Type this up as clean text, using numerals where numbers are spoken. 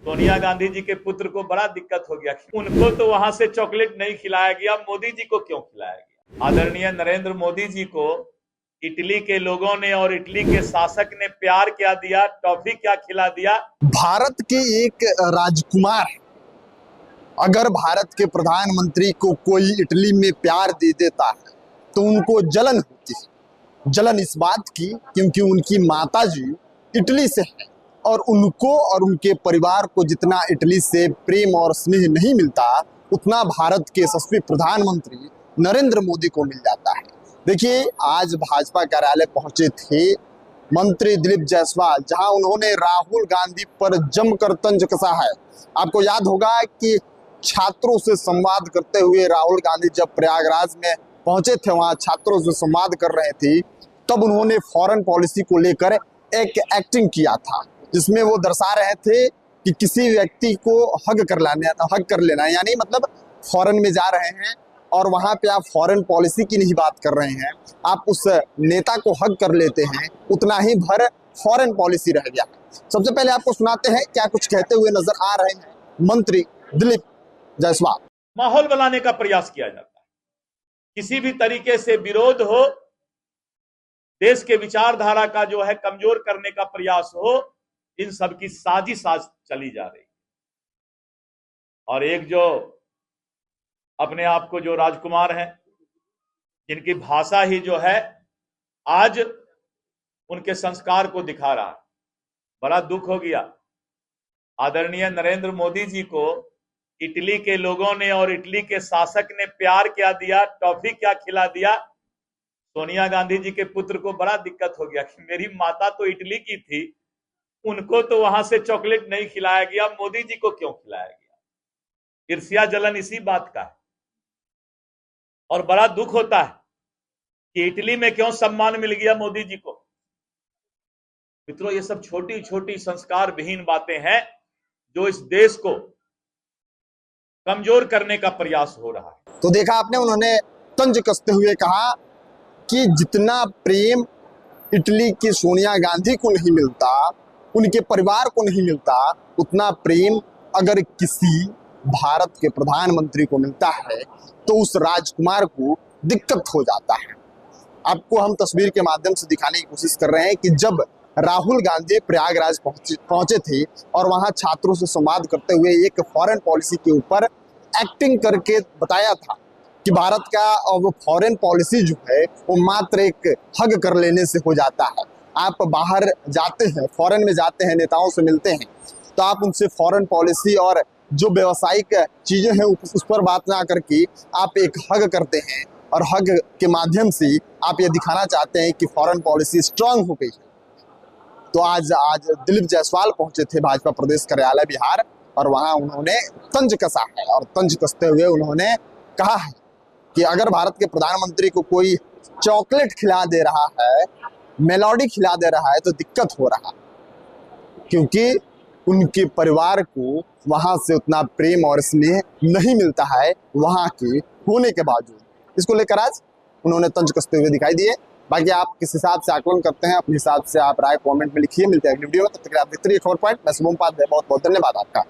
सोनिया गांधी जी के पुत्र को बड़ा दिक्कत हो गया। उनको तो वहां से चॉकलेट नहीं खिलाया गया, मोदी जी को क्यों खिलाया गया? आदरणीय नरेंद्र मोदी जी को इटली के लोगों ने और इटली के शासक ने प्यार क्या दिया, टॉफी क्या खिला दिया? भारत के एक राजकुमार अगर भारत के प्रधानमंत्री को कोई इटली में प्यार दे देता है तो उनको जलन होती है। जलन इस बात की क्योंकि उनकी माताजी इटली से है और उनको और उनके परिवार को जितना इटली से प्रेम और स्नेह नहीं मिलता उतना भारत के यशस्वी प्रधानमंत्री नरेंद्र मोदी को मिल जाता है। देखिए, आज भाजपा कार्यालय पहुंचे थे मंत्री दिलीप जायसवाल, जहां उन्होंने राहुल गांधी पर जमकर तंज कसा है। आपको याद होगा कि छात्रों से संवाद करते हुए राहुल गांधी जब प्रयागराज में पहुंचे थे, वहां छात्रों से संवाद कर रहे थे, तब उन्होंने फॉरेन पॉलिसी को लेकर एक एक्टिंग किया था जिसमें वो दर्शा रहे थे कि किसी व्यक्ति को हग कर लेना, यानी मतलब फॉरेन में जा रहे हैं और वहां पे आप फॉरेन पॉलिसी की नहीं बात कर रहे हैं, आप उस नेता को हग कर लेते हैं, उतना ही भर फॉरेन पॉलिसी रह गया। सबसे पहले आपको सुनाते हैं क्या कुछ कहते हुए नजर आ रहे हैं मंत्री दिलीप जायसवाल। माहौल बनाने का प्रयास किया जाता है, किसी भी तरीके से विरोध हो, देश के विचारधारा का जो है कमजोर करने का प्रयास हो, इन सब की साजिश चली जा रही है। और एक जो अपने आप को जो राजकुमार हैं, जिनकी भाषा ही जो है आज उनके संस्कार को दिखा रहा है, बड़ा दुख हो गया। आदरणीय नरेंद्र मोदी जी को इटली के लोगों ने और इटली के शासक ने प्यार क्या दिया, टॉफी क्या खिला दिया? सोनिया गांधी जी के पुत्र को बड़ा दिक्कत हो गया कि मेरी माता तो इटली की थी, उनको तो वहां से चॉकलेट नहीं खिलाया गया, मोदी जी को क्यों खिलाया गया? ईर्ष्या जलन इसी बात का है। और बड़ा दुख होता है कि इटली में क्यों सम्मान मिल गया मोदी जी को। मित्रों, ये सब छोटी छोटी संस्कार विहीन बातें हैं जो इस देश को कमजोर करने का प्रयास हो रहा है। तो देखा आपने, उन्होंने तंज कसते हुए कहा कि जितना प्रेम इटली की सोनिया गांधी को नहीं मिलता, उनके परिवार को नहीं मिलता, उतना प्रेम अगर किसी भारत के प्रधानमंत्री को मिलता है तो उस राजकुमार को दिक्कत हो जाता है। आपको हम तस्वीर के माध्यम से दिखाने की कोशिश कर रहे हैं कि जब राहुल गांधी प्रयागराज पहुंचे थे और वहां छात्रों से संवाद करते हुए एक फॉरेन पॉलिसी के ऊपर एक्टिंग करके बताया था कि भारत का वो फॉरेन पॉलिसी जो है वो मात्र एक हग कर लेने से हो जाता है। आप बाहर जाते हैं, फॉरेन में जाते हैं, नेताओं से मिलते हैं, तो आप उनसे फॉरेन पॉलिसी और जो व्यावसायिक चीजें हैं उस पर बात ना करके आप एक हग करते हैं और हग के माध्यम से आप ये दिखाना चाहते हैं कि फॉरेन पॉलिसी स्ट्रांग हो गई है। तो आज दिलीप जायसवाल पहुंचे थे भाजपा प्रदेश कार्यालय बिहार और वहां उन्होंने तंज कसा है और तंज कसते हुए उन्होंने कहा है कि अगर भारत के प्रधानमंत्री को कोई चॉकलेट खिला दे रहा है, मेलोडी खिला दे रहा है तो दिक्कत हो रहा है, क्योंकि उनके परिवार को वहां से उतना प्रेम और स्नेह नहीं मिलता है वहां के होने के बावजूद। इसको लेकर आज उन्होंने तंज कसते हुए दिखाई दिए। बाकी आप किस हिसाब से आकलन करते हैं, अपने हिसाब से आप राय कमेंट में लिखिए। मिलते हैं अगली वीडियो में, तब तक आप देखते रहिए खबर पॉइंट। मैं शुभम उपाध्याय, बहुत बहुत धन्यवाद आपका।